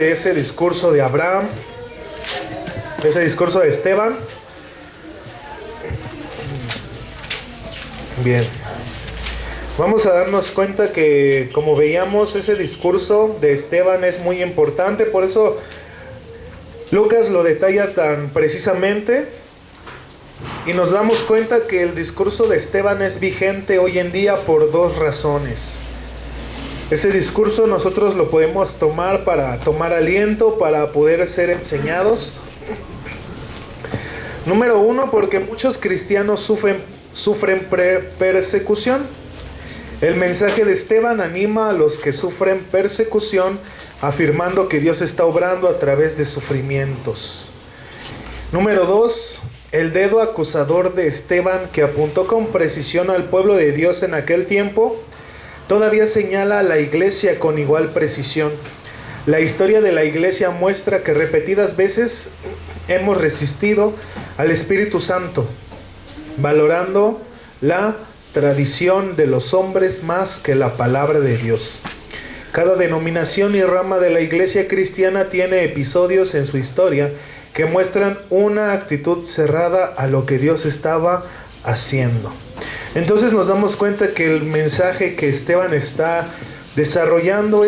ese discurso de Abraham, ese discurso de Esteban. Bien, vamos a darnos cuenta que, como veíamos, ese discurso de Esteban es muy importante, por eso Lucas lo detalla tan precisamente, y nos damos cuenta que el discurso de Esteban es vigente hoy en día por dos razones. Ese discurso nosotros lo podemos tomar para tomar aliento, para poder ser enseñados. Número uno, porque muchos cristianos sufren persecución. El mensaje de Esteban anima a los que sufren persecución, afirmando que Dios está obrando a través de sufrimientos. Número dos, el dedo acusador de Esteban, que apuntó con precisión al pueblo de Dios en aquel tiempo, todavía señala a la iglesia con igual precisión. La historia de la iglesia muestra que repetidas veces hemos resistido al Espíritu Santo, valorando la tradición de los hombres más que la palabra de Dios. Cada denominación y rama de la iglesia cristiana tiene episodios en su historia que muestran una actitud cerrada a lo que Dios estaba haciendo. Entonces nos damos cuenta que el mensaje que Esteban está desarrollando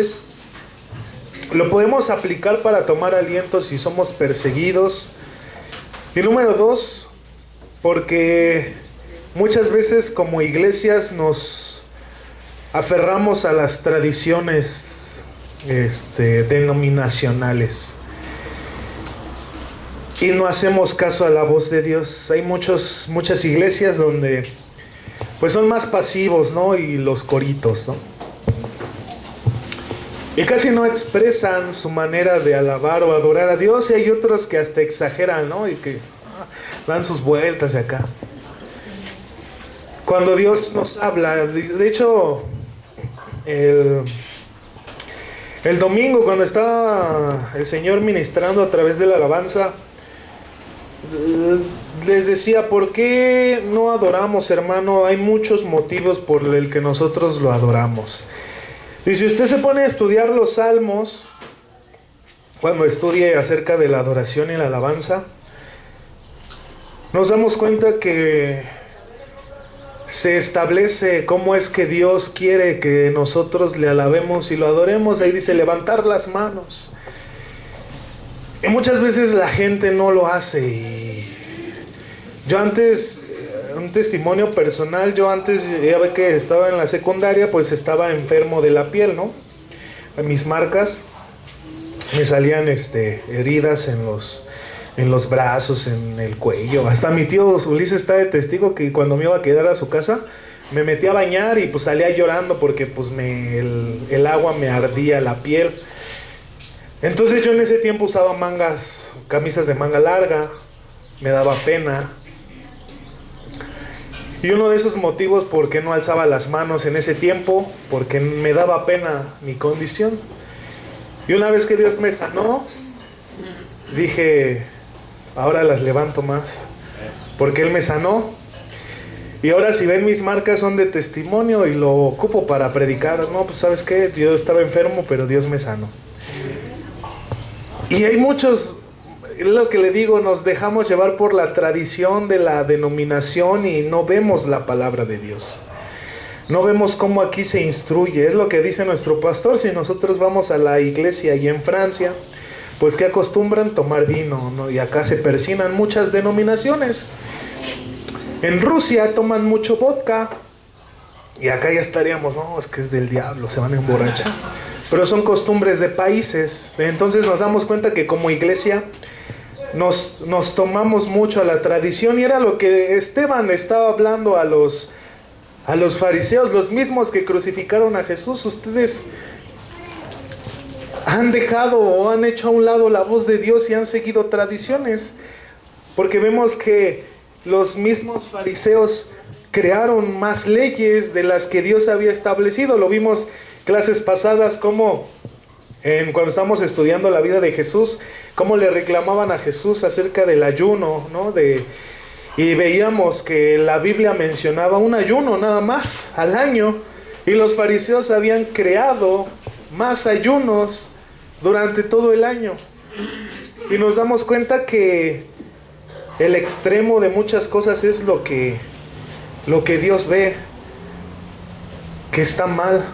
lo podemos aplicar para tomar aliento si somos perseguidos. Y número dos, porque muchas veces como iglesias nos aferramos a las tradiciones denominacionales y no hacemos caso a la voz de Dios. Hay muchas iglesias donde pues son más pasivos, ¿no? Y los coritos, ¿no? Y casi no expresan su manera de alabar o adorar a Dios, y hay otros que hasta exageran, ¿no? Y que dan sus vueltas de acá. Cuando Dios nos habla, de hecho, el domingo cuando estaba el Señor ministrando a través de la alabanza, les decía, ¿por qué no adoramos, hermano? Hay muchos motivos por el que nosotros lo adoramos. Y si usted se pone a estudiar los salmos, cuando estudie acerca de la adoración y la alabanza, nos damos cuenta que se establece cómo es que Dios quiere que nosotros le alabemos y lo adoremos. Ahí dice levantar las manos. Y muchas veces la gente no lo hace. Y yo antes, un testimonio personal, yo antes, ya ve que estaba en la secundaria, pues estaba enfermo de la piel, ¿no? Mis marcas, me salían heridas en los brazos, en el cuello. Hasta mi tío Ulises está de testigo que cuando me iba a quedar a su casa, me metí a bañar y pues salía llorando porque pues el agua me ardía la piel. Entonces yo en ese tiempo usaba camisas de manga larga, me daba pena. Y uno de esos motivos por qué no alzaba las manos en ese tiempo, porque me daba pena mi condición. Y una vez que Dios me sanó, dije, ahora las levanto más, porque Él me sanó. Y ahora si ven mis marcas son de testimonio y lo ocupo para predicar. No, pues ¿sabes qué? Yo estaba enfermo, pero Dios me sanó. Y hay muchos, es lo que le digo, nos dejamos llevar por la tradición de la denominación y no vemos la palabra de Dios. No vemos cómo aquí se instruye. Es lo que dice nuestro pastor. Si nosotros vamos a la iglesia y en Francia, pues que acostumbran tomar vino, ¿no? Y acá se persinan muchas denominaciones. En Rusia toman mucho vodka y acá ya estaríamos, no, es que es del diablo, se van a emborrachar. Pero son costumbres de países. Entonces nos damos cuenta que como iglesia nos tomamos mucho a la tradición, y era lo que Esteban estaba hablando a los fariseos, los mismos que crucificaron a Jesús. Ustedes han dejado o han hecho a un lado la voz de Dios y han seguido tradiciones, porque vemos que los mismos fariseos crearon más leyes de las que Dios había establecido. Lo vimos clases pasadas, como cuando estamos estudiando la vida de Jesús, cómo le reclamaban a Jesús acerca del ayuno, ¿no? Y veíamos que la Biblia mencionaba un ayuno nada más al año, y los fariseos habían creado más ayunos durante todo el año. Y nos damos cuenta que el extremo de muchas cosas es lo que Dios ve que está mal.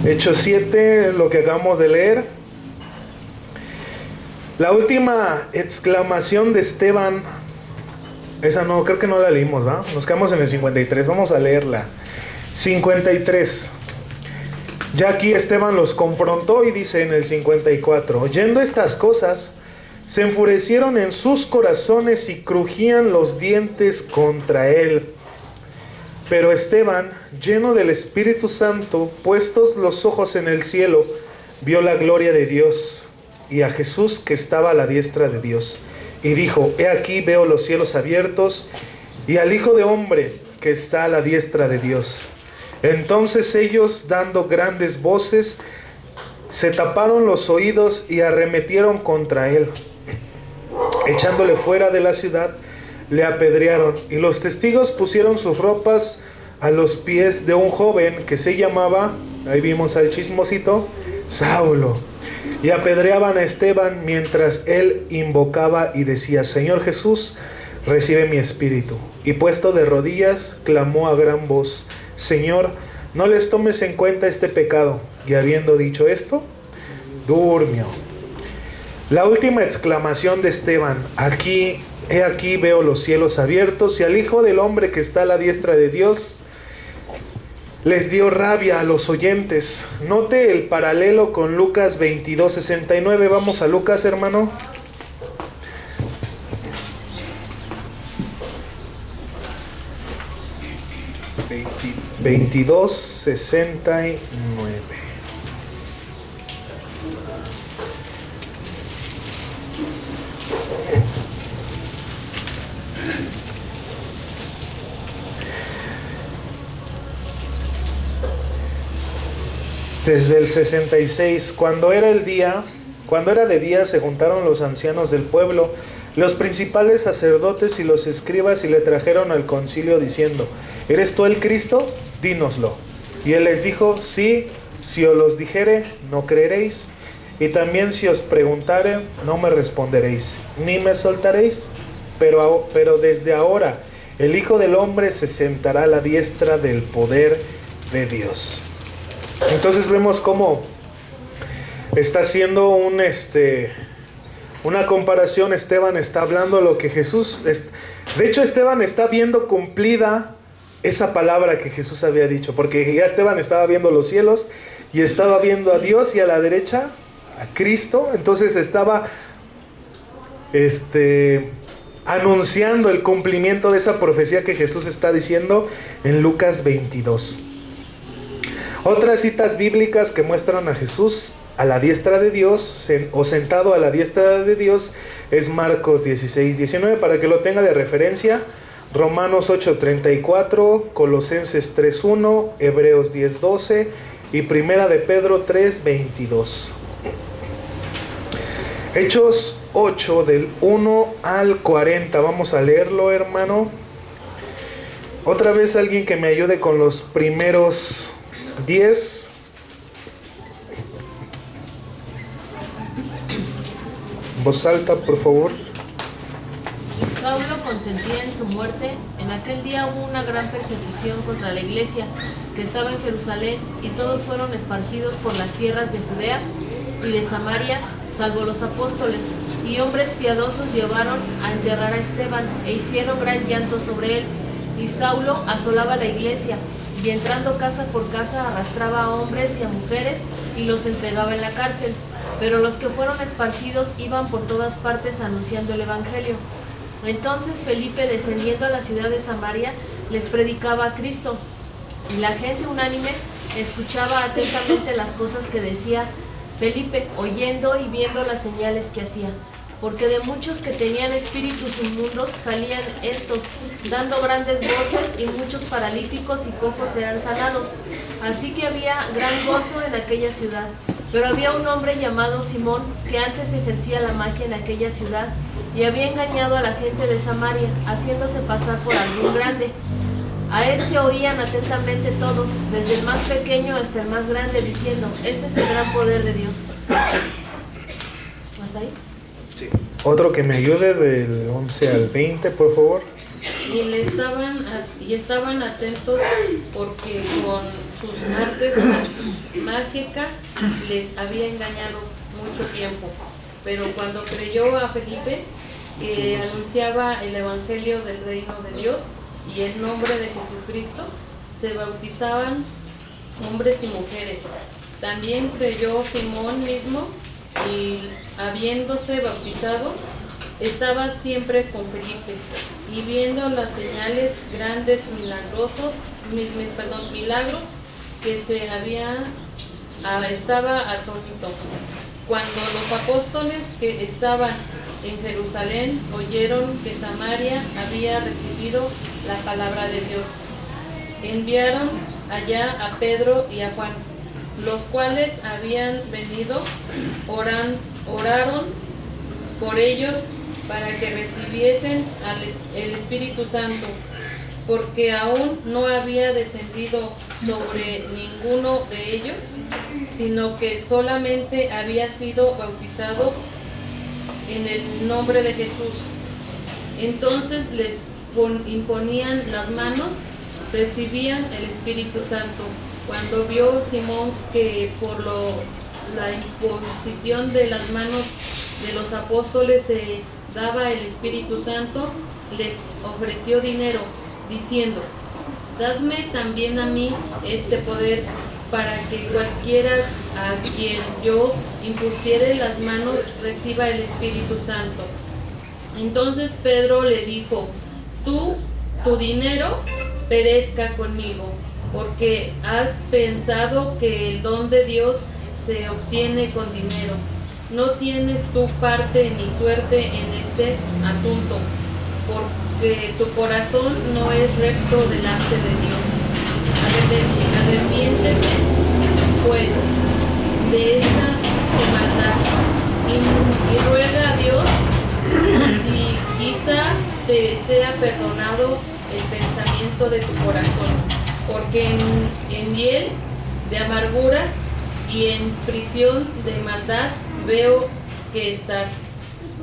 Hechos 7, lo que acabamos de leer. La última exclamación de Esteban, esa no, creo que no la leímos, ¿va? Nos quedamos en el 53, vamos a leerla. 53. Ya aquí Esteban los confrontó y dice en el 54, oyendo estas cosas, se enfurecieron en sus corazones y crujían los dientes contra él. Pero Esteban, lleno del Espíritu Santo, puestos los ojos en el cielo, vio la gloria de Dios y a Jesús que estaba a la diestra de Dios. Y dijo, he aquí veo los cielos abiertos y al Hijo de Hombre que está a la diestra de Dios. Entonces ellos, dando grandes voces, se taparon los oídos y arremetieron contra él. Echándole fuera de la ciudad, le apedrearon, y los testigos pusieron sus ropas a los pies de un joven que se llamaba, ahí vimos al chismosito, Saulo. Y apedreaban a Esteban mientras él invocaba y decía, Señor Jesús, recibe mi espíritu. Y puesto de rodillas, clamó a gran voz, Señor, no les tomes en cuenta este pecado. Y habiendo dicho esto, durmió. La última exclamación de Esteban, he aquí veo los cielos abiertos y al Hijo del Hombre que está a la diestra de Dios, les dio rabia a los oyentes. Note el paralelo con Lucas 22:69. Vamos a Lucas, hermano. Lucas 22:69. Desde el 66, cuando era de día, se juntaron los ancianos del pueblo, los principales sacerdotes y los escribas, y le trajeron al concilio diciendo, ¿eres tú el Cristo? Dínoslo. Y él les dijo, sí, si os los dijere, no creeréis, y también si os preguntare, no me responderéis, ni me soltaréis, pero desde ahora el Hijo del Hombre se sentará a la diestra del poder de Dios. Entonces vemos cómo está haciendo una comparación. Esteban está hablando lo que Jesús... De hecho, Esteban está viendo cumplida esa palabra que Jesús había dicho, porque ya Esteban estaba viendo los cielos y estaba viendo a Dios y a la derecha a Cristo. Entonces estaba anunciando el cumplimiento de esa profecía que Jesús está diciendo en Lucas 22. Otras citas bíblicas que muestran a Jesús a la diestra de Dios o sentado a la diestra de Dios es Marcos 16:19, para que lo tenga de referencia, Romanos 8:34, Colosenses 3:1, Hebreos 10:12 y Primera de Pedro 3:22. Hechos 8 del 1 al 40, vamos a leerlo, hermano. Otra vez alguien que me ayude con los primeros 10. Voz alta, por favor. Y Saulo consentía en su muerte. En aquel día hubo una gran persecución contra la iglesia que estaba en Jerusalén, y todos fueron esparcidos por las tierras de Judea y de Samaria, salvo los apóstoles. Y hombres piadosos llevaron a enterrar a Esteban, e hicieron gran llanto sobre él. Y Saulo asolaba la iglesia, y entrando casa por casa arrastraba a hombres y a mujeres y los entregaba en la cárcel. Pero los que fueron esparcidos iban por todas partes anunciando el evangelio. Entonces Felipe, descendiendo a la ciudad de Samaria, les predicaba a Cristo. Y la gente unánime escuchaba atentamente las cosas que decía Felipe, oyendo y viendo las señales que hacía. Porque de muchos que tenían espíritus inmundos salían estos, dando grandes voces, y muchos paralíticos y cojos eran sanados. Así que había gran gozo en aquella ciudad. Pero había un hombre llamado Simón, que antes ejercía la magia en aquella ciudad, y había engañado a la gente de Samaria, haciéndose pasar por algún grande. A este oían atentamente todos, desde el más pequeño hasta el más grande, diciendo: este es el gran poder de Dios. ¿Hasta ahí? Sí. Otro que me ayude del 11 al 20, por favor. Y estaban atentos porque con sus artes mágicas les había engañado mucho tiempo. Pero cuando creyó a Felipe, que anunciaba el evangelio del reino de Dios y el nombre de Jesucristo, se bautizaban hombres y mujeres. También creyó Simón mismo, y habiéndose bautizado, estaba siempre con Felipe, y viendo las señales grandes milagros que se había, estaba atónito. Cuando los apóstoles que estaban en Jerusalén oyeron que Samaria había recibido la palabra de Dios, enviaron allá a Pedro y a Juan, los cuales habían venido, oraron por ellos para que recibiesen el Espíritu Santo, porque aún no había descendido sobre ninguno de ellos, sino que solamente había sido bautizado en el nombre de Jesús. Entonces les imponían las manos, recibían el Espíritu Santo. Cuando vio Simón que por la imposición de las manos de los apóstoles se daba el Espíritu Santo, les ofreció dinero, diciendo: dadme también a mí este poder, para que cualquiera a quien yo impusiere las manos reciba el Espíritu Santo. Entonces Pedro le dijo: tu dinero perezca conmigo, porque has pensado que el don de Dios se obtiene con dinero. No tienes tu parte ni suerte en este asunto, porque tu corazón no es recto delante de Dios. Arrepiéntete, pues, de esta tu maldad, y ruega a Dios si quizá te sea perdonado el pensamiento de tu corazón, porque en hiel de amargura y en prisión de maldad veo que estás.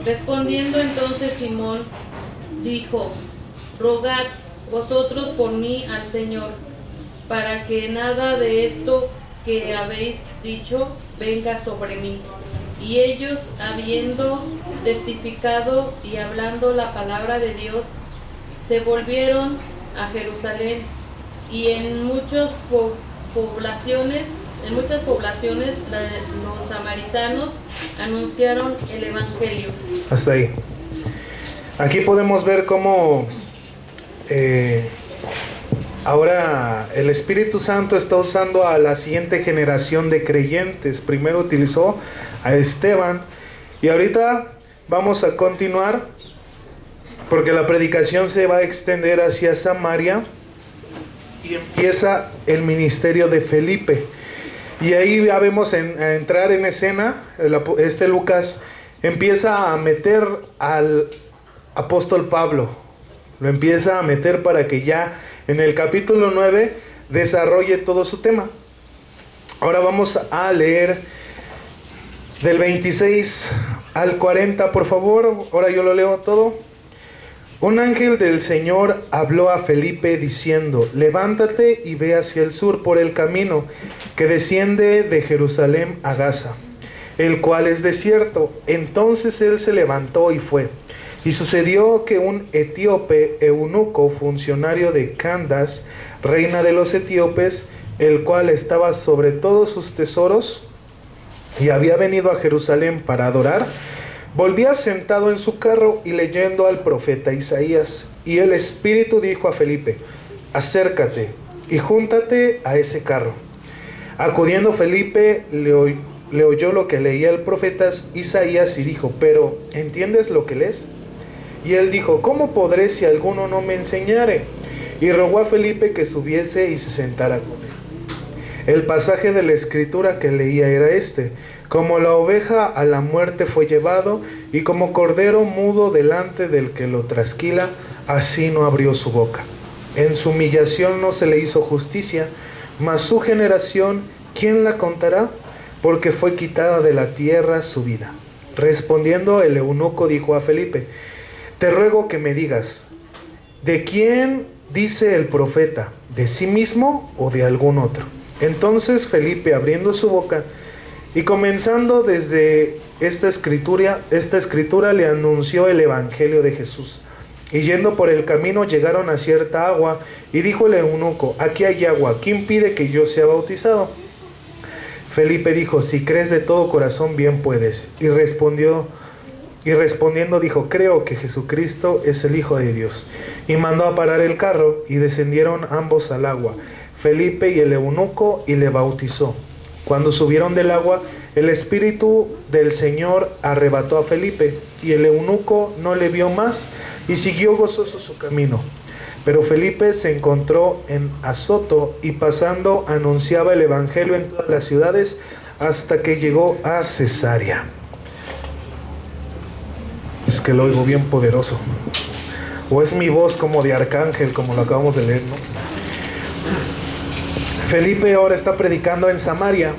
Respondiendo entonces Simón dijo: rogad vosotros por mí al Señor, para que nada de esto que habéis dicho venga sobre mí. Y ellos, habiendo testificado y hablando la palabra de Dios, se volvieron a Jerusalén, y en muchas poblaciones los samaritanos anunciaron el evangelio. Hasta ahí. Aquí podemos ver cómo ahora el Espíritu Santo está usando a la siguiente generación de creyentes. Primero utilizó a Esteban, y ahorita vamos a continuar porque la predicación se va a extender hacia Samaria y empieza el ministerio de Felipe. Y ahí ya vemos a entrar en escena, Lucas empieza a meter al apóstol Pablo, lo empieza a meter para que ya en el capítulo 9 desarrolle todo su tema. Ahora vamos a leer del 26 al 40, por favor. Ahora yo lo leo todo. Un ángel del Señor habló a Felipe diciendo: levántate y ve hacia el sur por el camino que desciende de Jerusalén a Gaza, el cual es desierto. Entonces él se levantó y fue. Y sucedió que un etíope eunuco, funcionario de Candas, reina de los etíopes, el cual estaba sobre todos sus tesoros y había venido a Jerusalén para adorar, volvía sentado en su carro y leyendo al profeta Isaías. Y el Espíritu dijo a Felipe: acércate y júntate a ese carro. Acudiendo Felipe, le oyó lo que leía el profeta Isaías y dijo: ¿pero entiendes lo que lees? Y él dijo: ¿cómo podré si alguno no me enseñare? Y rogó a Felipe que subiese y se sentara con él. El pasaje de la escritura que leía era este: como la oveja a la muerte fue llevado, y como cordero mudo delante del que lo trasquila, así no abrió su boca. En su humillación no se le hizo justicia, mas su generación, ¿quién la contará? Porque fue quitada de la tierra su vida. Respondiendo el eunuco dijo a Felipe: te ruego que me digas, ¿de quién dice el profeta? ¿De sí mismo o de algún otro? Entonces Felipe, abriendo su boca y comenzando desde esta escritura le anunció el evangelio de Jesús. Y yendo por el camino llegaron a cierta agua, y dijo el eunuco: aquí hay agua, ¿quién pide que yo sea bautizado? Felipe dijo: si crees de todo corazón, bien puedes. Y respondiendo dijo: creo que Jesucristo es el Hijo de Dios. Y mandó a parar el carro, y descendieron ambos al agua, Felipe y el eunuco, y le bautizó. Cuando subieron del agua, el Espíritu del Señor arrebató a Felipe, y el eunuco no le vio más, y siguió gozoso su camino. Pero Felipe se encontró en Azoto, y pasando anunciaba el evangelio en todas las ciudades, hasta que llegó a Cesarea. Es que lo oigo bien poderoso. O es mi voz como de arcángel, como lo acabamos de leer, ¿no? Felipe ahora está predicando en Samaria.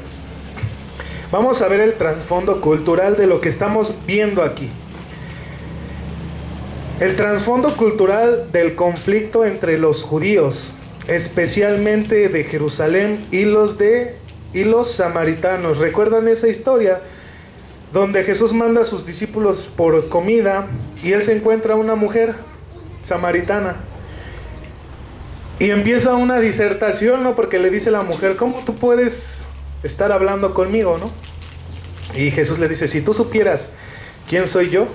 Vamos a ver el trasfondo cultural de lo que estamos viendo aquí. El trasfondo cultural del conflicto entre los judíos, especialmente de Jerusalén, y los samaritanos. ¿Recuerdan esa historia? Donde Jesús manda a sus discípulos por comida y él se encuentra a una mujer samaritana. Y empieza una disertación, ¿no? Porque le dice la mujer: ¿cómo tú puedes estar hablando conmigo, no? Y Jesús le dice: si tú supieras quién soy yo.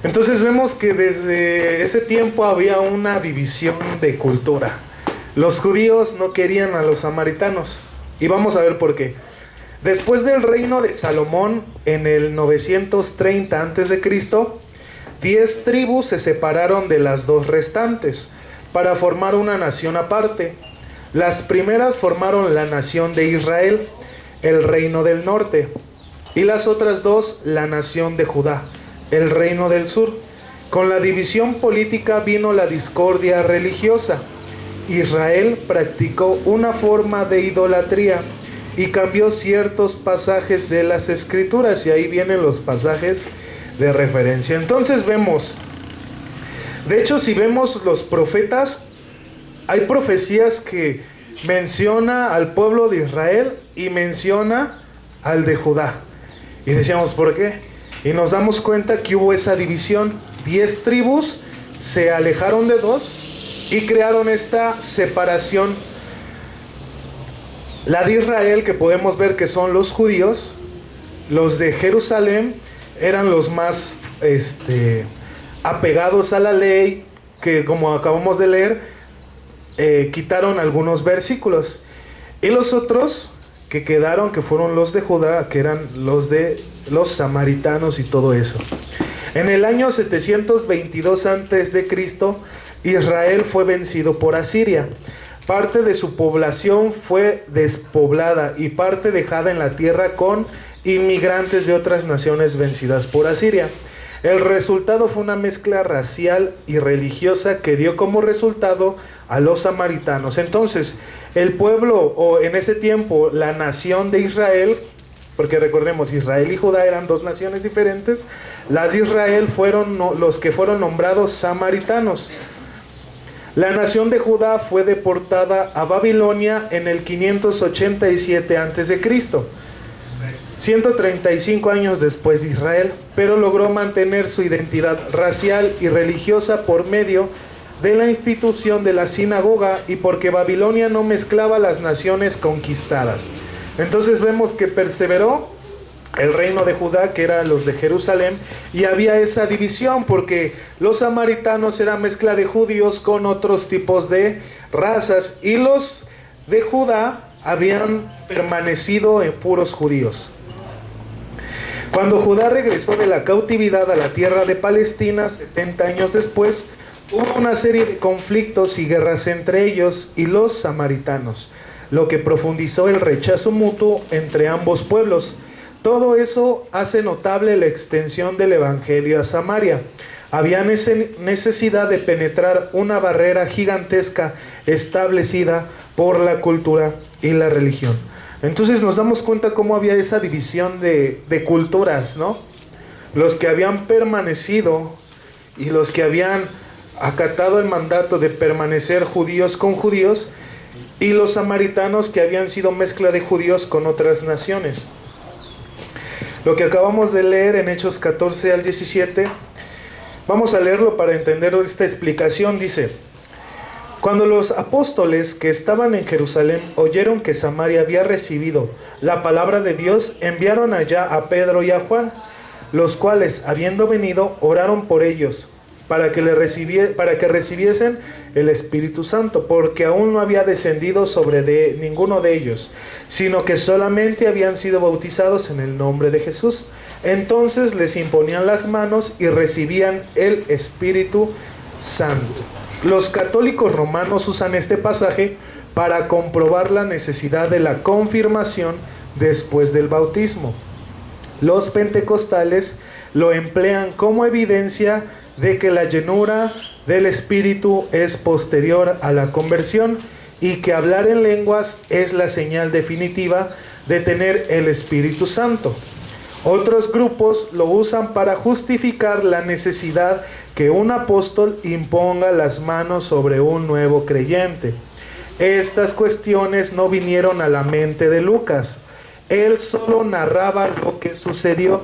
Entonces vemos que desde ese tiempo había una división de cultura. Los judíos no querían a los samaritanos. Y vamos a ver por qué. Después del reino de Salomón, en el 930 a.C., 10 tribus se separaron de las dos restantes para formar una nación aparte. Las primeras formaron la nación de Israel, el reino del norte, y las otras dos la nación de Judá, el reino del sur. Con la división política vino la discordia religiosa. Israel practicó una forma de idolatría y cambió ciertos pasajes de las escrituras, y ahí vienen los pasajes de referencia. Entonces vemos, de hecho, si vemos los profetas, hay profecías que menciona al pueblo de Israel y menciona al de Judá. Y decíamos, ¿por qué? Y nos damos cuenta que hubo esa división. 10 tribus se alejaron de 2 y crearon esta separación. La de Israel, que podemos ver que son los judíos, los de Jerusalén eran los más apegados a la ley, que como acabamos de leer, quitaron algunos versículos. Y los otros que quedaron, que fueron los de Judá, que eran los de los samaritanos y todo eso. En el año 722 a.C., Israel fue vencido por Asiria. Parte de su población fue despoblada y parte dejada en la tierra con inmigrantes de otras naciones vencidas por Asiria. El resultado fue una mezcla racial y religiosa que dio como resultado a los samaritanos. Entonces, el pueblo, o en ese tiempo, la nación de Israel, porque recordemos, Israel y Judá eran dos naciones diferentes, las de Israel fueron los que fueron nombrados samaritanos. La nación de Judá fue deportada a Babilonia en el 587 a.C., 135 años después de Israel, pero logró mantener su identidad racial y religiosa por medio de la institución de la sinagoga y porque Babilonia no mezclaba las naciones conquistadas. Entonces vemos que perseveró el reino de Judá, que eran los de Jerusalén, y había esa división porque los samaritanos eran mezcla de judíos con otros tipos de razas, y los de Judá habían permanecido en puros judíos. Cuando Judá regresó de la cautividad a la tierra de Palestina, 70 años después, hubo una serie de conflictos y guerras entre ellos y los samaritanos, lo que profundizó el rechazo mutuo entre ambos pueblos. Todo eso hace notable la extensión del evangelio a Samaria. Había necesidad de penetrar una barrera gigantesca establecida por la cultura y la religión. Entonces nos damos cuenta cómo había esa división de culturas, ¿no? Los que habían permanecido y los que habían acatado el mandato de permanecer judíos con judíos, y los samaritanos que habían sido mezcla de judíos con otras naciones. Lo que acabamos de leer en Hechos 14 al 17, vamos a leerlo para entender esta explicación. Dice: cuando los apóstoles que estaban en Jerusalén oyeron que Samaria había recibido la palabra de Dios, enviaron allá a Pedro y a Juan, los cuales, habiendo venido, oraron por ellos, para que recibiesen el Espíritu Santo, porque aún no había descendido sobre ninguno de ellos, sino que solamente habían sido bautizados en el nombre de Jesús. Entonces les imponían las manos y recibían el Espíritu Santo. Los católicos romanos usan este pasaje para comprobar la necesidad de la confirmación después del bautismo. Los pentecostales lo emplean como evidencia de que la llenura del Espíritu es posterior a la conversión y que hablar en lenguas es la señal definitiva de tener el Espíritu Santo. Otros grupos lo usan para justificar la necesidad que un apóstol imponga las manos sobre un nuevo creyente. Estas cuestiones no vinieron a la mente de Lucas. Él solo narraba lo que sucedió.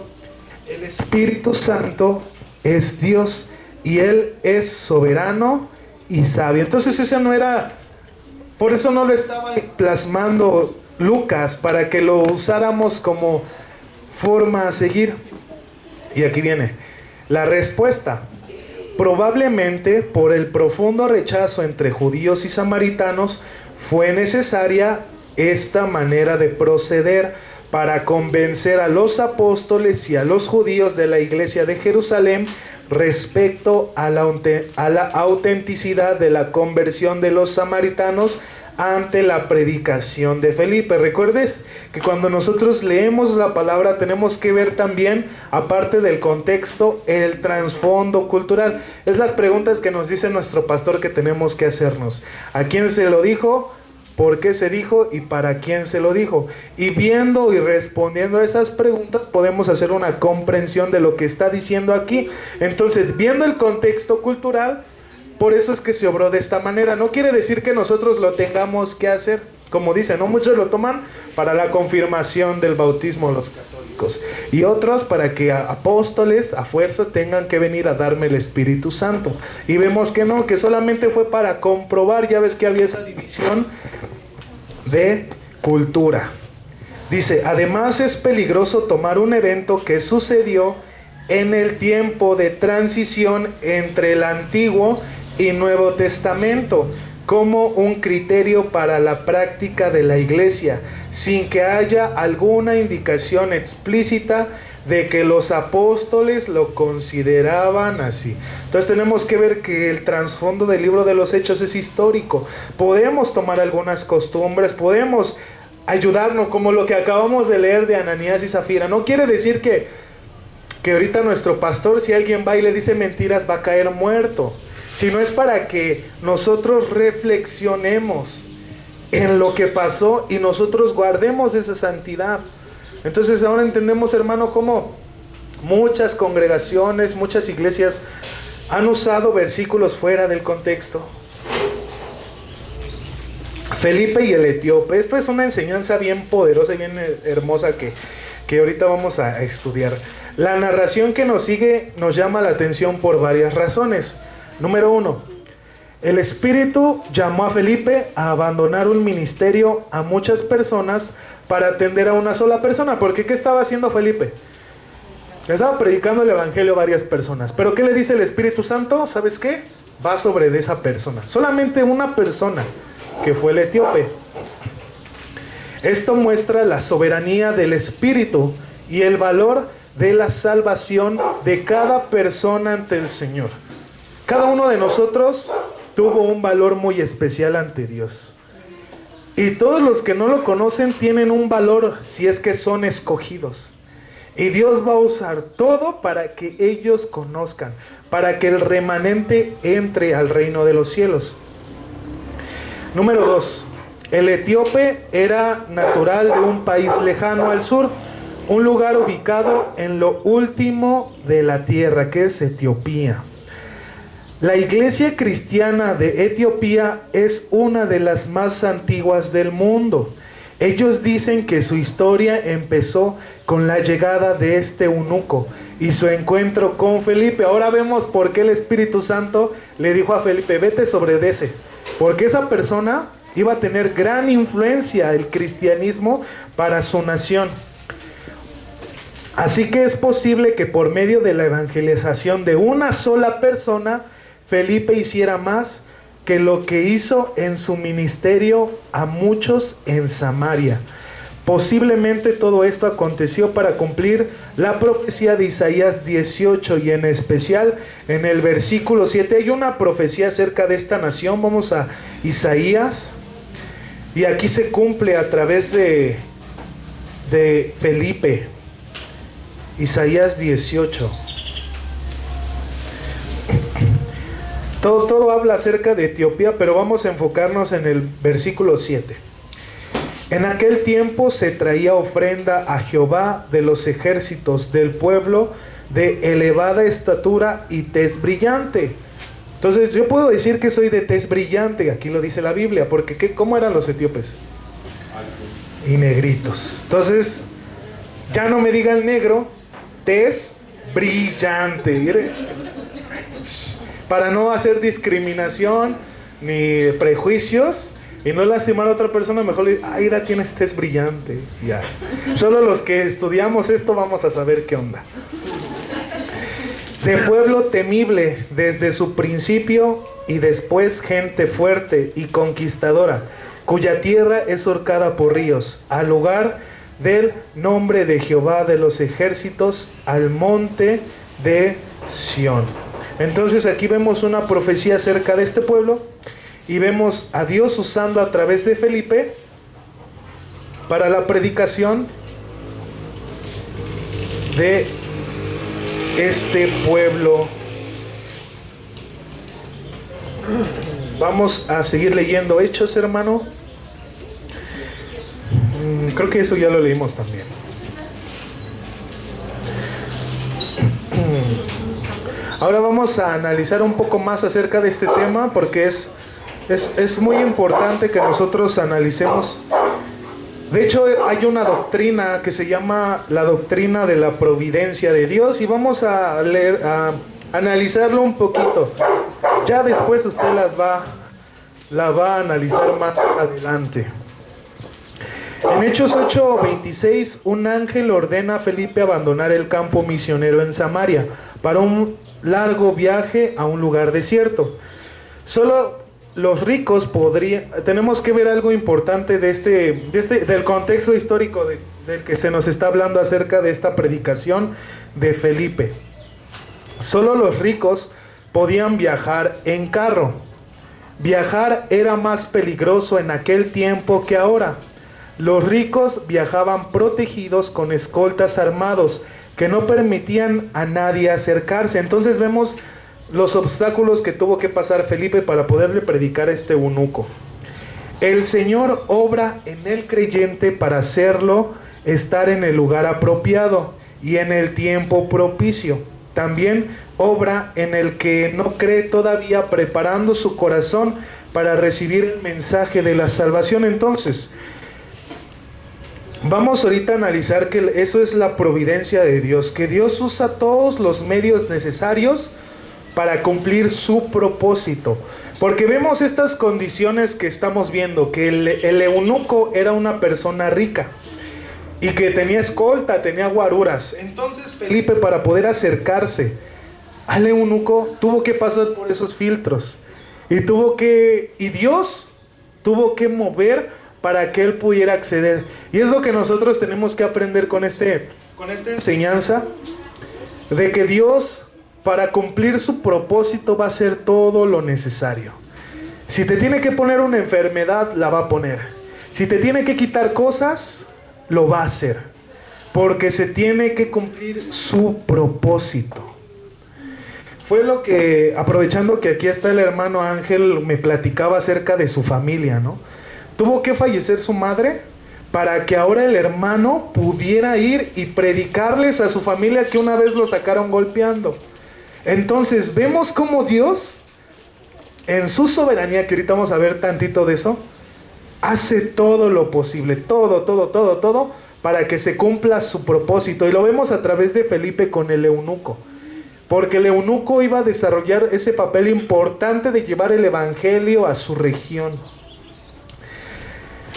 El Espíritu Santo es Dios y Él es soberano y sabio. Entonces ese no era, por eso no lo estaba plasmando Lucas, para que lo usáramos como forma a seguir. Y aquí viene la respuesta. Probablemente por el profundo rechazo entre judíos y samaritanos fue necesaria esta manera de proceder para convencer a los apóstoles y a los judíos de la iglesia de Jerusalén respecto a la autenticidad de la conversión de los samaritanos ante la predicación de Felipe. Recuerdes que cuando nosotros leemos la palabra tenemos que ver también, aparte del contexto, el trasfondo cultural. Es las preguntas que nos dice nuestro pastor que tenemos que hacernos. ¿A quién se lo dijo? ¿Por qué se dijo? ¿Y para quién se lo dijo? Y viendo y respondiendo a esas preguntas podemos hacer una comprensión de lo que está diciendo aquí. Entonces, viendo el contexto cultural, por eso es que se obró de esta manera. No quiere decir que nosotros lo tengamos que hacer. Como dicen, ¿no? Muchos lo toman para la confirmación del bautismo, los católicos. Y otros para que apóstoles a fuerza tengan que venir a darme el Espíritu Santo. Y vemos que no, que solamente fue para comprobar. Ya ves que había esa división de cultura. Dice: además es peligroso tomar un evento que sucedió en el tiempo de transición entre el Antiguo y Nuevo Testamento como un criterio para la práctica de la iglesia, sin que haya alguna indicación explícita de que los apóstoles lo consideraban así. Entonces tenemos que ver que el trasfondo del libro de los Hechos es histórico. Podemos tomar algunas costumbres, podemos ayudarnos, como lo que acabamos de leer de Ananías y Zafira. No quiere decir que ahorita nuestro pastor, si alguien va y le dice mentiras, va a caer muerto, sino es para que nosotros reflexionemos en lo que pasó y nosotros guardemos esa santidad. Entonces ahora entendemos, hermano, cómo muchas congregaciones, muchas iglesias han usado versículos fuera del contexto. Felipe y el etíope, esto es una enseñanza bien poderosa y bien hermosa que ahorita vamos a estudiar. La narración que nos sigue nos llama la atención por varias razones. Número 1, el Espíritu llamó a Felipe a abandonar un ministerio a muchas personas para atender a una sola persona. Porque ¿qué estaba haciendo Felipe? Estaba predicando el evangelio a varias personas. Pero ¿qué le dice el Espíritu Santo? ¿Sabes qué? Va sobre de esa persona. Solamente una persona, que fue el etíope. Esto muestra la soberanía del Espíritu y el valor de la salvación de cada persona ante el Señor. Cada uno de nosotros tuvo un valor muy especial ante Dios. Y todos los que no lo conocen tienen un valor si es que son escogidos. Y Dios va a usar todo para que ellos conozcan, para que el remanente entre al reino de los cielos. Número 2. El etíope era natural de un país lejano al sur, un lugar ubicado en lo último de la tierra, que es Etiopía. La iglesia cristiana de Etiopía es una de las más antiguas del mundo. Ellos dicen que su historia empezó con la llegada de este eunuco y su encuentro con Felipe. Ahora vemos por qué el Espíritu Santo le dijo a Felipe, vete sobre ese, porque esa persona iba a tener gran influencia el cristianismo para su nación. Así que es posible que por medio de la evangelización de una sola persona, Felipe hiciera más que lo que hizo en su ministerio a muchos en Samaria. Posiblemente todo esto aconteció para cumplir la profecía de Isaías 18 y en especial en el versículo 7. Hay una profecía acerca de esta nación. Vamos a Isaías y aquí se cumple a través de Felipe. Isaías 18. Todo habla acerca de Etiopía, pero vamos a enfocarnos en el versículo 7. En aquel tiempo se traía ofrenda a Jehová de los ejércitos del pueblo de elevada estatura y tez brillante. Entonces yo puedo decir que soy de tez brillante, aquí lo dice la Biblia, porque ¿cómo eran los etíopes? Y negritos. Entonces ya no me digan negro, tez brillante. Para no hacer discriminación ni prejuicios y no lastimar a otra persona, mejor le digo, mira, tienes tez brillante. Ya. Solo los que estudiamos esto vamos a saber qué onda. De pueblo temible desde su principio y después gente fuerte y conquistadora, cuya tierra es surcada por ríos, al lugar del nombre de Jehová de los ejércitos, al monte de Sión. Entonces aquí vemos una profecía acerca de este pueblo y vemos a Dios usando a través de Felipe para la predicación de este pueblo. Vamos a seguir leyendo Hechos, hermano. Creo que eso ya lo leímos también. Ahora vamos a analizar un poco más acerca de este tema porque es muy importante que nosotros analicemos. De hecho, hay una doctrina que se llama la doctrina de la providencia de Dios y vamos a leer, a analizarlo un poquito. Ya después usted la va a analizar más adelante. En Hechos 8:26, un ángel ordena a Felipe abandonar el campo misionero en Samaria para un largo viaje a un lugar desierto. Solo los ricos tenemos que ver algo importante del contexto histórico del que se nos está hablando acerca de esta predicación de Felipe. Solo los ricos podían viajar en carro. Viajar era más peligroso en aquel tiempo que ahora. Los ricos viajaban protegidos con escoltas armados que no permitían a nadie acercarse. Entonces vemos los obstáculos que tuvo que pasar Felipe para poderle predicar a este eunuco. El Señor obra en el creyente para hacerlo estar en el lugar apropiado y en el tiempo propicio. También obra en el que no cree todavía, preparando su corazón para recibir el mensaje de la salvación. Entonces, vamos ahorita a analizar que eso es la providencia de Dios, que Dios usa todos los medios necesarios para cumplir su propósito. Porque vemos estas condiciones que estamos viendo, que el eunuco era una persona rica y que tenía escolta, tenía guaruras. Entonces Felipe, para poder acercarse al eunuco, tuvo que pasar por esos filtros y Dios tuvo que mover para que él pudiera acceder. Y es lo que nosotros tenemos que aprender con esta enseñanza, de que Dios, para cumplir su propósito, va a hacer todo lo necesario. Si te tiene que poner una enfermedad, la va a poner. Si te tiene que quitar cosas, lo va a hacer. porque se tiene que cumplir su propósito. Fue lo que, aprovechando que aquí está el hermano Ángel, me platicaba acerca de su familia, ¿no? Tuvo que fallecer su madre para que ahora el hermano pudiera ir y predicarles a su familia que una vez lo sacaron golpeando. Entonces vemos cómo Dios, en su soberanía, que ahorita vamos a ver tantito de eso, hace todo lo posible, todo, para que se cumpla su propósito. Y lo vemos a través de Felipe con el eunuco. Porque el eunuco iba a desarrollar ese papel importante de llevar el evangelio a su región.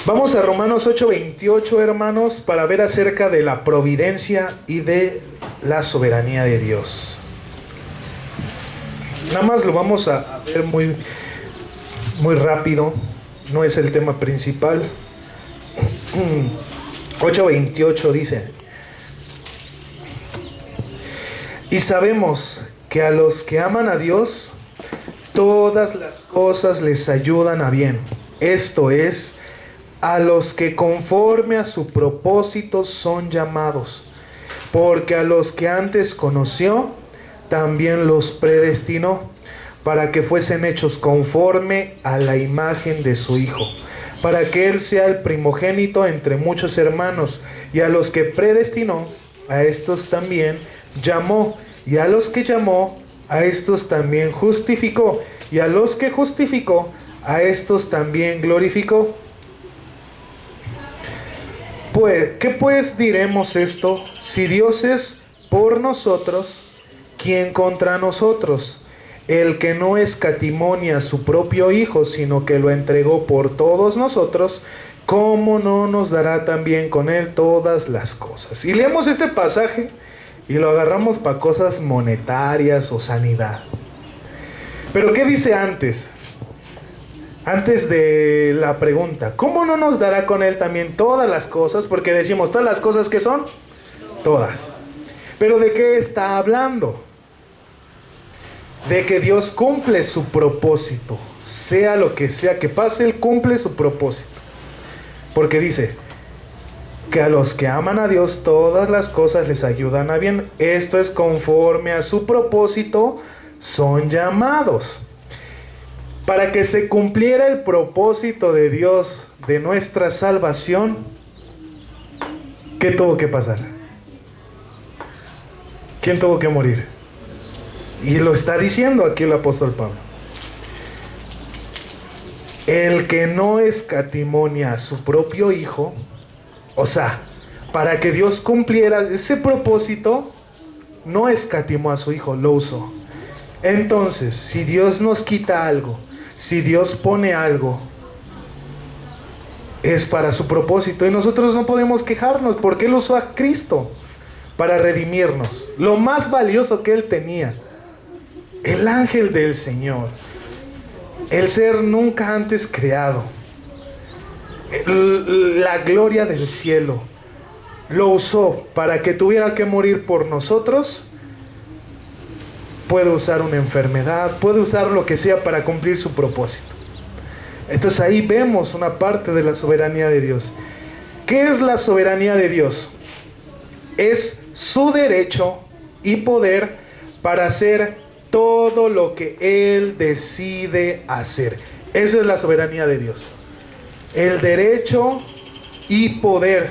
Vamos a Romanos 8:28, hermanos, para ver acerca de la providencia y de la soberanía de Dios. Nada más lo vamos a ver muy rápido, no es el tema principal. 8:28 dice: y sabemos que a los que aman a Dios, todas las cosas les ayudan a bien. Esto es, a los que conforme a su propósito son llamados. Porque a los que antes conoció, también los predestinó, para que fuesen hechos conforme a la imagen de su Hijo, para que Él sea el primogénito entre muchos hermanos. Y a los que predestinó, a estos también llamó, y a los que llamó, a estos también justificó, y a los que justificó, a estos también glorificó. Pues, ¿qué pues diremos esto? Si Dios es por nosotros, ¿quién contra nosotros? El que no escatimó ni a su propio Hijo, sino que lo entregó por todos nosotros, ¿cómo no nos dará también con Él todas las cosas? Y leemos este pasaje y lo agarramos para cosas monetarias o sanidad. Pero ¿qué dice antes? Antes de la pregunta, ¿cómo no nos dará con Él también todas las cosas? Porque decimos, ¿todas las cosas que son? Todas. ¿Pero de qué está hablando? De que Dios cumple su propósito. Sea lo que sea que pase, Él cumple su propósito. Porque dice que a los que aman a Dios, todas las cosas les ayudan a bien. Esto es conforme a su propósito, son llamados. Para que se cumpliera el propósito de Dios de nuestra salvación, ¿qué tuvo que pasar? ¿Quién tuvo que morir? Y lo está diciendo aquí el apóstol Pablo. El que no escatimó ni a su propio Hijo, o sea, para que Dios cumpliera ese propósito, no escatimó a su Hijo, lo usó. Entonces, si Dios nos quita algo, si Dios pone algo, es para su propósito. Y nosotros no podemos quejarnos porque Él usó a Cristo para redimirnos. Lo más valioso que Él tenía, el ángel del Señor, el ser nunca antes creado, la gloria del cielo, lo usó para que tuviera que morir por nosotros. Puede usar una enfermedad, puede usar lo que sea para cumplir su propósito. Entonces ahí vemos una parte de la soberanía de Dios. ¿Qué es la soberanía de Dios? Es su derecho y poder para hacer todo lo que Él decide hacer. Eso es la soberanía de Dios. El derecho y poder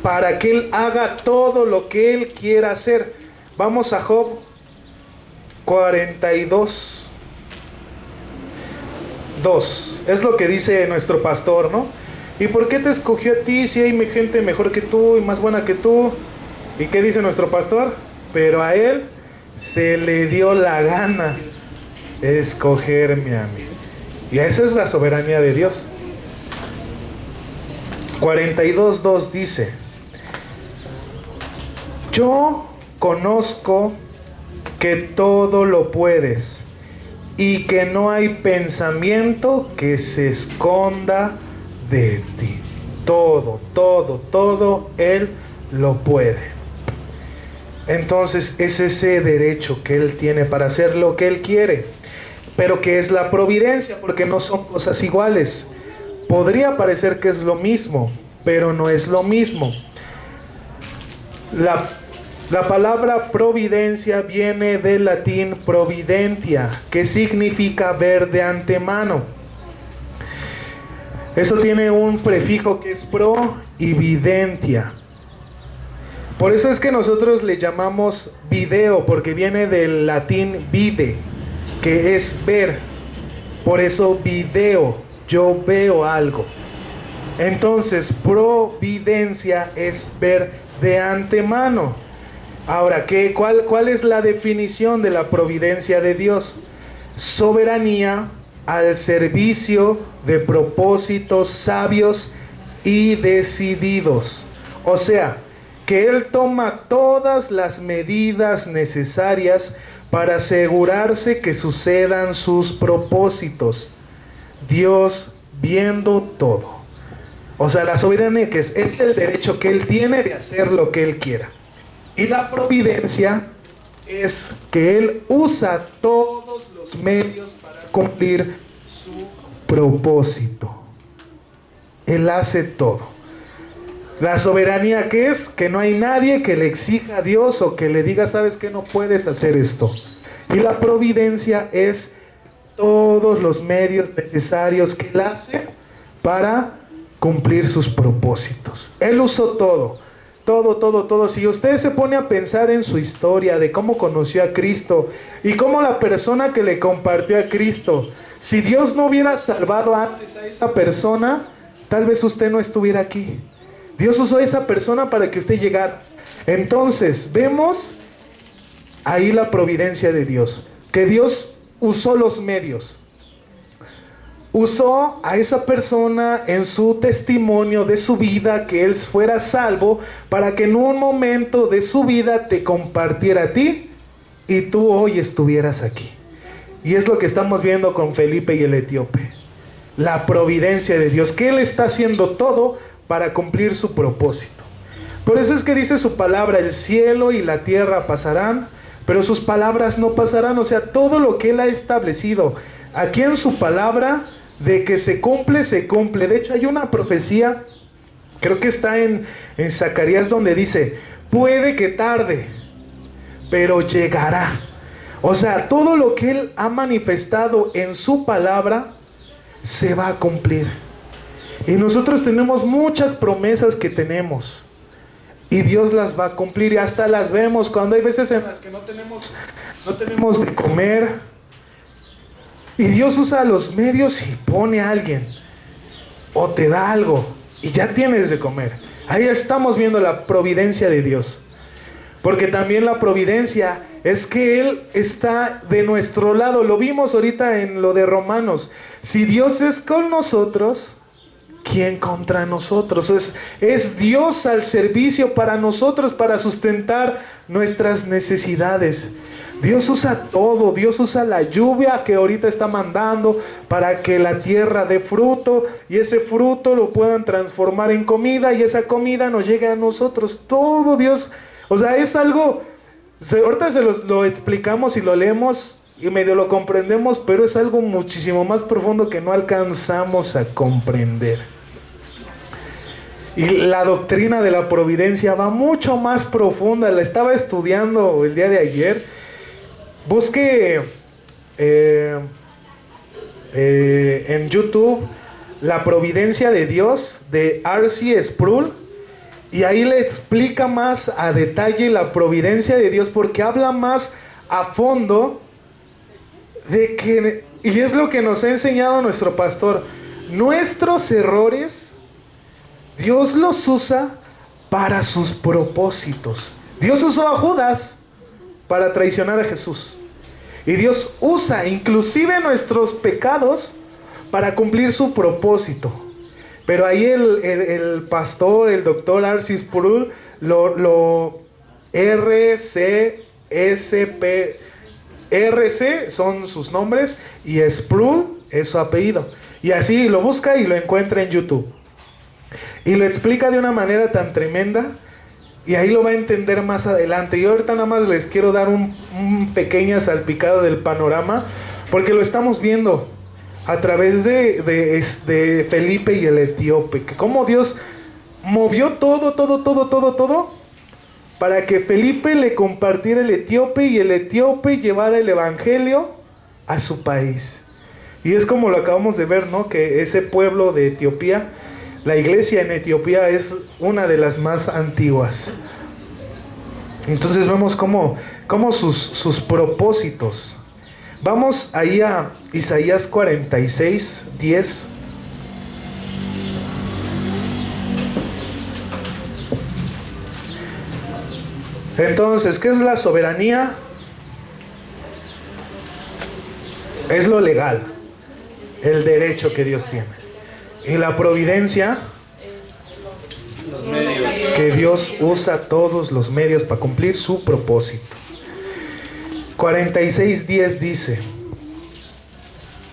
para que Él haga todo lo que Él quiera hacer. Vamos a Job 42, 2. Es lo que dice nuestro pastor, ¿no? ¿Y por qué te escogió a ti si hay gente mejor que tú y más buena que tú? ¿Y qué dice nuestro pastor? Pero a Él se le dio la gana de escogerme a mí. Y esa es la soberanía de Dios. 42:2 dice: yo conozco que todo lo puedes y que no hay pensamiento que se esconda de ti. Todo Él lo puede. Entonces es ese derecho que Él tiene para hacer lo que Él quiere. Pero ¿qué es la providencia? Porque no son cosas iguales. Podría parecer que es lo mismo, pero no es lo mismo. La palabra providencia viene del latín providentia, que significa ver de antemano. Eso tiene un prefijo que es pro y videntia. Por eso es que nosotros le llamamos video, porque viene del latín vide, que es ver. Por eso video, yo veo algo. Entonces, providencia es ver de antemano. Ahora, ¿cuál es la definición de la providencia de Dios? Soberanía al servicio de propósitos sabios y decididos. O sea, que Él toma todas las medidas necesarias para asegurarse que sucedan sus propósitos. Dios viendo todo. O sea, la soberanía que es el derecho que Él tiene de hacer lo que Él quiera. Y la providencia es que Él usa todos los medios para cumplir su propósito. Él hace todo. La soberanía que es que no hay nadie que le exija a Dios o que le diga, sabes que no puedes hacer esto. Y la providencia es todos los medios necesarios que Él hace para cumplir sus propósitos. Él usó todo. Si usted se pone a pensar en su historia de cómo conoció a Cristo y cómo la persona que le compartió a Cristo, si Dios no hubiera salvado antes a esa persona, tal vez usted no estuviera aquí. Dios usó a esa persona para que usted llegara. Entonces, vemos ahí la providencia de Dios, que Dios usó los medios. Usó a esa persona en su testimonio de su vida, que él fuera salvo, para que en un momento de su vida te compartiera a ti y tú hoy estuvieras aquí. Y es lo que estamos viendo con Felipe y el etíope. La providencia de Dios, que Él está haciendo todo para cumplir su propósito. Por eso es que dice su palabra, el cielo y la tierra pasarán, pero sus palabras no pasarán. O sea, todo lo que Él ha establecido aquí en su palabra, de que se cumple, se cumple. De hecho, hay una profecía, creo que está en Zacarías, donde dice, puede que tarde, pero llegará. O sea, todo lo que Él ha manifestado en su palabra, se va a cumplir. Y nosotros tenemos muchas promesas que tenemos, y Dios las va a cumplir, y hasta las vemos cuando hay veces en las que no tenemos de comer, y Dios usa los medios y pone a alguien o te da algo y ya tienes de comer. Ahí estamos viendo la providencia de Dios, porque también la providencia es que Él está de nuestro lado. Lo vimos ahorita en lo de Romanos. Si Dios es con nosotros, ¿quién contra nosotros? Es Dios al servicio para nosotros, para sustentar nuestras necesidades. Dios usa todo. Dios usa la lluvia que ahorita está mandando para que la tierra dé fruto, y ese fruto lo puedan transformar en comida, y esa comida nos llegue a nosotros. Todo Dios, o sea, es algo, ahorita lo explicamos y lo leemos y medio lo comprendemos, pero es algo muchísimo más profundo que no alcanzamos a comprender. Y la doctrina de la providencia va mucho más profunda. La estaba estudiando el día de ayer. Busque en YouTube La providencia de Dios, de R.C. Sproul, y ahí le explica más a detalle la providencia de Dios, porque habla más a fondo de que, y es lo que nos ha enseñado nuestro pastor, nuestros errores Dios los usa para sus propósitos. Dios usó a Judas para traicionar a Jesús, y Dios usa inclusive nuestros pecados para cumplir su propósito. Pero ahí el pastor, el doctor R.C. Sproul, RC son sus nombres y Sproul es su apellido. Y así lo busca y lo encuentra en YouTube. Y lo explica de una manera tan tremenda, y ahí lo va a entender más adelante. Y ahorita nada más les quiero dar un pequeña salpicada del panorama, porque lo estamos viendo a través de Felipe y el etíope, que cómo Dios movió todo para que Felipe le compartiera el etíope y el etíope llevara el evangelio a su país. Y es como lo acabamos de ver, ¿no? Que ese pueblo de Etiopía, la iglesia en Etiopía es una de las más antiguas. Entonces vemos cómo sus propósitos. Vamos ahí a Isaías 46, 10. Entonces, ¿qué es la soberanía? Es lo legal, el derecho que Dios tiene. Y la providencia, que Dios usa todos los medios para cumplir su propósito. 46:10 dice,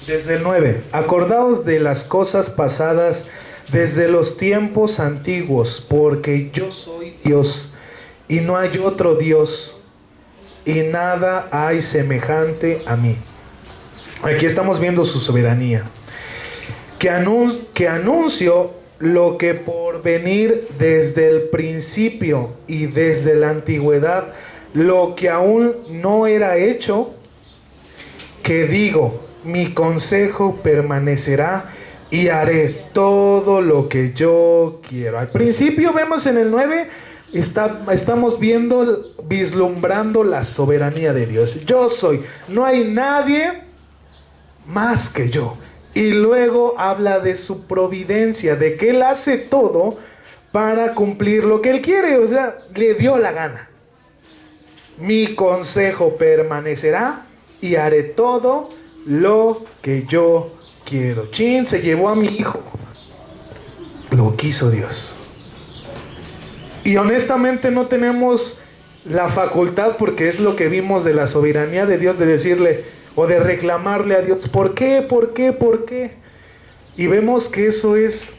desde el 9, acordaos de las cosas pasadas desde los tiempos antiguos, porque yo soy Dios y no hay otro Dios, y nada hay semejante a mí. Aquí estamos viendo su soberanía. Que anuncio lo que por venir desde el principio y desde la antigüedad, lo que aún no era hecho, que digo, mi consejo permanecerá y haré todo lo que yo quiero. Al principio vemos en el 9, estamos vislumbrando la soberanía de Dios. Yo soy, no hay nadie más que yo. Y luego habla de su providencia, de que Él hace todo para cumplir lo que Él quiere, o sea, le dio la gana. Mi consejo permanecerá y haré todo lo que yo quiero. Chin, se llevó a mi hijo. Lo quiso Dios. Y honestamente no tenemos la facultad, porque es lo que vimos de la soberanía de Dios, de decirle o de reclamarle a Dios, ¿por qué? ¿Por qué? ¿Por qué? Y vemos que eso es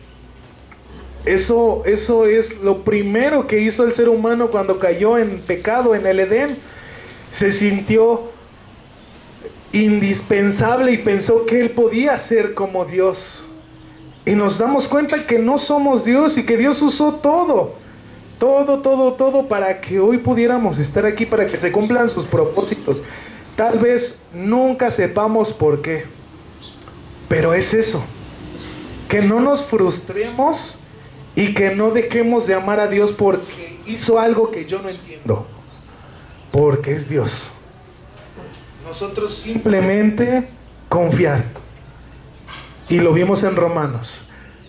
lo primero que hizo el ser humano cuando cayó en pecado en el Edén. Se sintió indispensable y pensó que él podía ser como Dios. Y nos damos cuenta que no somos Dios y que Dios usó todo para que hoy pudiéramos estar aquí, para que se cumplan sus propósitos. Tal vez nunca sepamos por qué, pero es eso, que no nos frustremos y que no dejemos de amar a Dios porque hizo algo que yo no entiendo, porque es Dios. Nosotros simplemente confiar, y lo vimos en Romanos,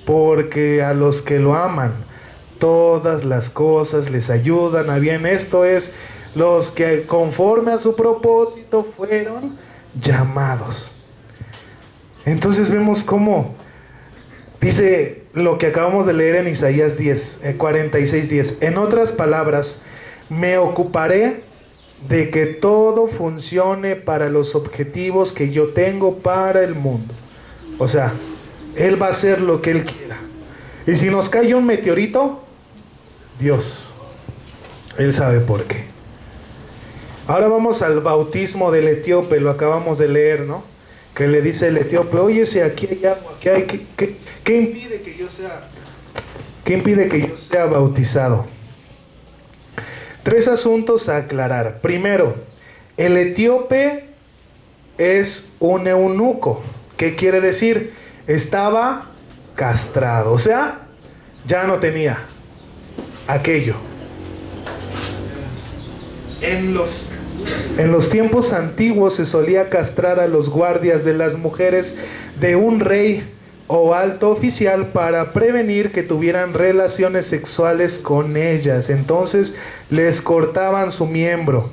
porque a los que lo aman, todas las cosas les ayudan a bien. Esto es, los que conforme a su propósito fueron llamados. Entonces vemos cómo dice lo que acabamos de leer en Isaías 46:10. En otras palabras, me ocuparé de que todo funcione para los objetivos que yo tengo para el mundo. O sea, Él va a hacer lo que Él quiera. Y si nos cae un meteorito, Dios, Él sabe por qué. Ahora vamos al bautismo del etíope, lo acabamos de leer, ¿no? Que le dice el etíope, oye, si aquí hay agua, ¿qué impide que yo sea bautizado? 3 asuntos a aclarar. Primero, el etíope es un eunuco. ¿Qué quiere decir? Estaba castrado, o sea, ya no tenía aquello. En los tiempos antiguos se solía castrar a los guardias de las mujeres de un rey o alto oficial para prevenir que tuvieran relaciones sexuales con ellas. Entonces les cortaban su miembro.